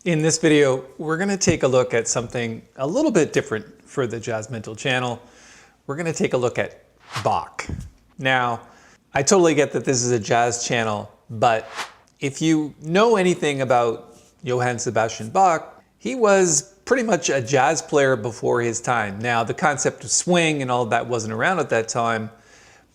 In this video, we're going to take a look at something a little bit different for the Jazzmentl channel. We're going to take a look at Bach. Now, I totally get that this is a jazz channel, but if you know anything about Johann Sebastian Bach, he was pretty much a jazz player before his time. Now, the concept of swing and all of that wasn't around at that time,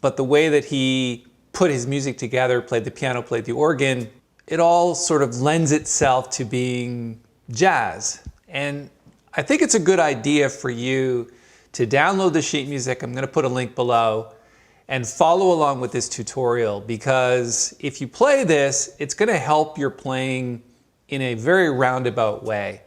but the way that he put his music together, played the piano, played the organ, it all sort of lends itself to being jazz. And I think it's a good idea for you to download the sheet music. I'm going to put a link below and follow along with this tutorial, because if you play this, it's going to help your playing in a very roundabout way,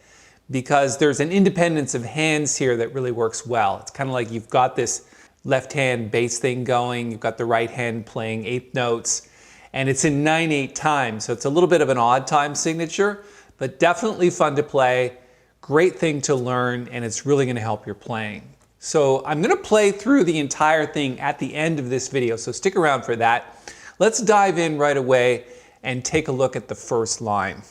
because there's an independence of hands here that really works well. It's kind of like you've got this left hand bass thing going, you've got the right hand playing eighth notes, and it's in 9/8 time, so it's a little bit of an odd time signature, but definitely fun to play, great thing to learn, and it's really going to help your playing. So I'm going to play through the entire thing at the end of this video, so stick around for that. Let's dive in right away and take a look at the first line.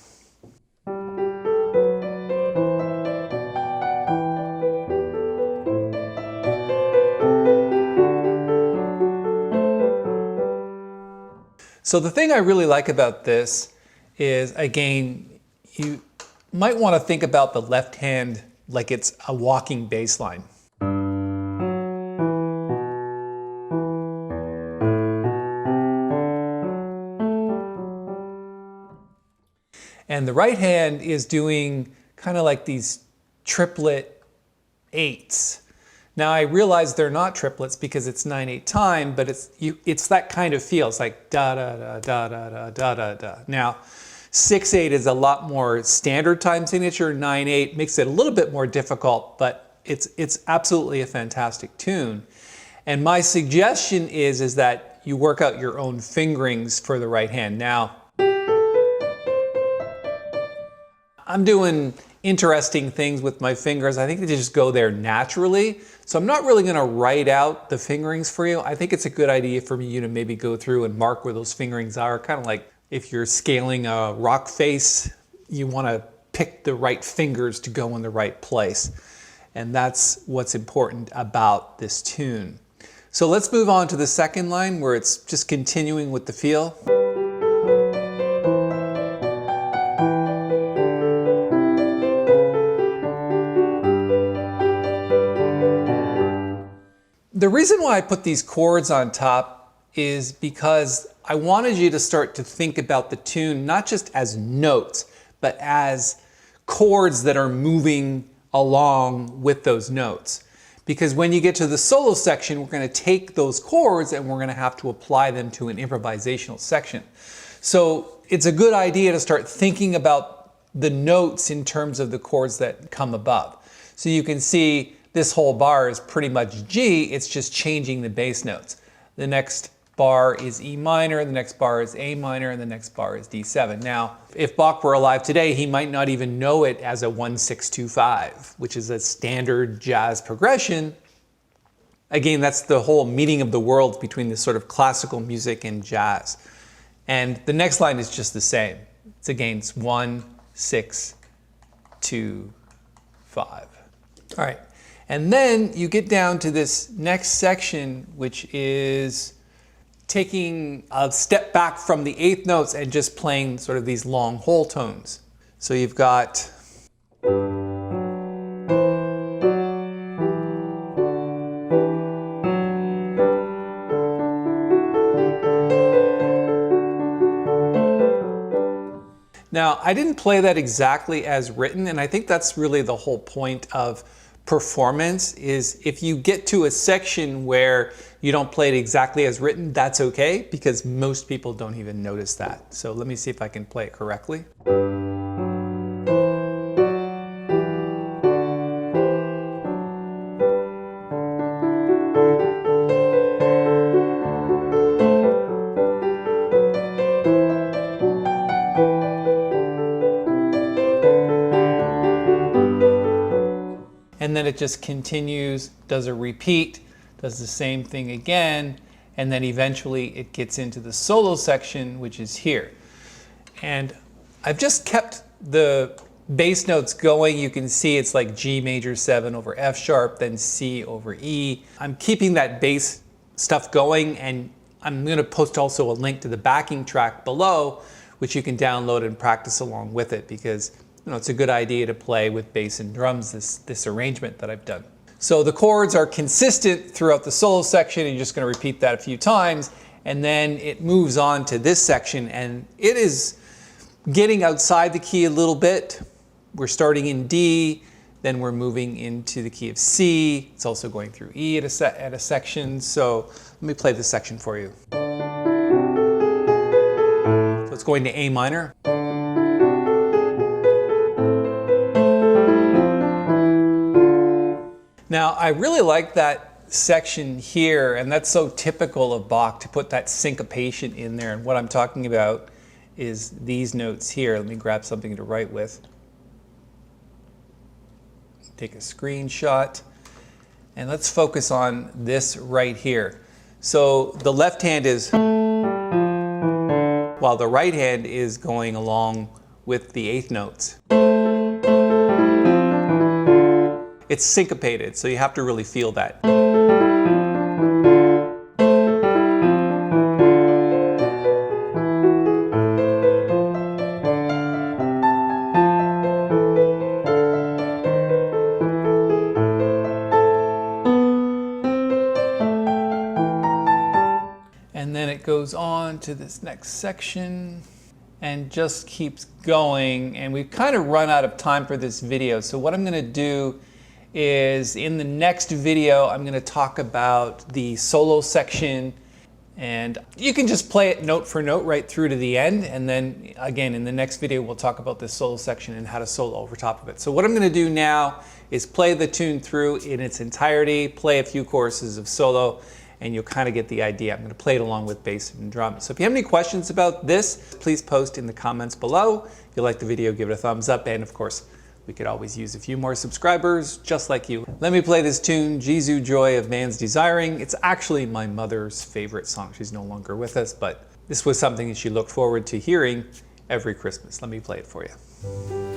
So the thing I really like about this is, again, you might want to think about the left hand like it's a walking bass line. And the right hand is doing kind of like these triplet eights. Now I realize they're not triplets because it's 9/8 time, but it's that kind of feel. It's like da da da da da da da da da. Now 6/8 is a lot more standard time signature. 9/8 makes it a little bit more difficult, but it's absolutely a fantastic tune. And my suggestion is that you work out your own fingerings for the right hand. Now I'm doing interesting things with my fingers. I think they just go there naturally. So I'm not really going to write out the fingerings for you. I think it's a good idea for you to maybe go through and mark where those fingerings are. Kind of like if you're scaling a rock face, you want to pick the right fingers to go in the right place. And that's what's important about this tune. So let's move on to the second line where it's just continuing with the feel. The reason why I put these chords on top is because I wanted you to start to think about the tune not just as notes, but as chords that are moving along with those notes. Because when you get to the solo section, we're going to take those chords and we're going to have to apply them to an improvisational section. So it's a good idea to start thinking about the notes in terms of the chords that come above. So you can see this whole bar is pretty much G, it's just changing the bass notes. The next bar is E minor, the next bar is A minor, and the next bar is D7. Now, if Bach were alive today, he might not even know it as a 1-6-2-5, which is a standard jazz progression. Again, that's the whole meeting of the worlds between this sort of classical music and jazz. And the next line is just the same. It's again, it's 1-6-2-5. All right. And then you get down to this next section, which is taking a step back from the eighth notes and just playing sort of these long whole tones. So you've got now, I didn't play that exactly as written, and I think that's really the whole point of performance, is if you get to a section where you don't play it exactly as written, that's okay, because most people don't even notice that. So let me see if I can play it correctly. And then it just continues, does a repeat, does the same thing again, and then eventually it gets into the solo section, which is here. And I've just kept the bass notes going, you can see it's like G major 7 over F sharp, then C over E. I'm keeping that bass stuff going, and I'm going to post also a link to the backing track below, which you can download and practice along with it, because it's a good idea to play with bass and drums, this arrangement that I've done. So the chords are consistent throughout the solo section, and you're just going to repeat that a few times, and then it moves on to this section, and it is getting outside the key a little bit. We're starting in D, then we're moving into the key of C. It's also going through E at a section. So let me play this section for you. So it's going to A minor. Now, I really like that section here, and that's so typical of Bach to put that syncopation in there. And what I'm talking about is these notes here. Let me grab something to write with. Take a screenshot, and let's focus on this right here. So the left hand is, while the right hand is going along with the eighth notes. It's syncopated, so you have to really feel that. And then it goes on to this next section and just keeps going. And we've kind of run out of time for this video. So what I'm going to do is in the next video, I'm going to talk about the solo section. And you can just play it note for note right through to the end. And then again, in the next video, we'll talk about this solo section and how to solo over top of it. So what I'm going to do now is play the tune through in its entirety, play a few choruses of solo, and you'll kind of get the idea. I'm going to play it along with bass and drum. So if you have any questions about this, please post in the comments below. If you like the video, give it a thumbs up. And of course, we could always use a few more subscribers just like you. Let me play this tune, Jesu, Joy of Man's Desiring. It's actually my mother's favorite song. She's no longer with us, but this was something that she looked forward to hearing every Christmas. Let me play it for you.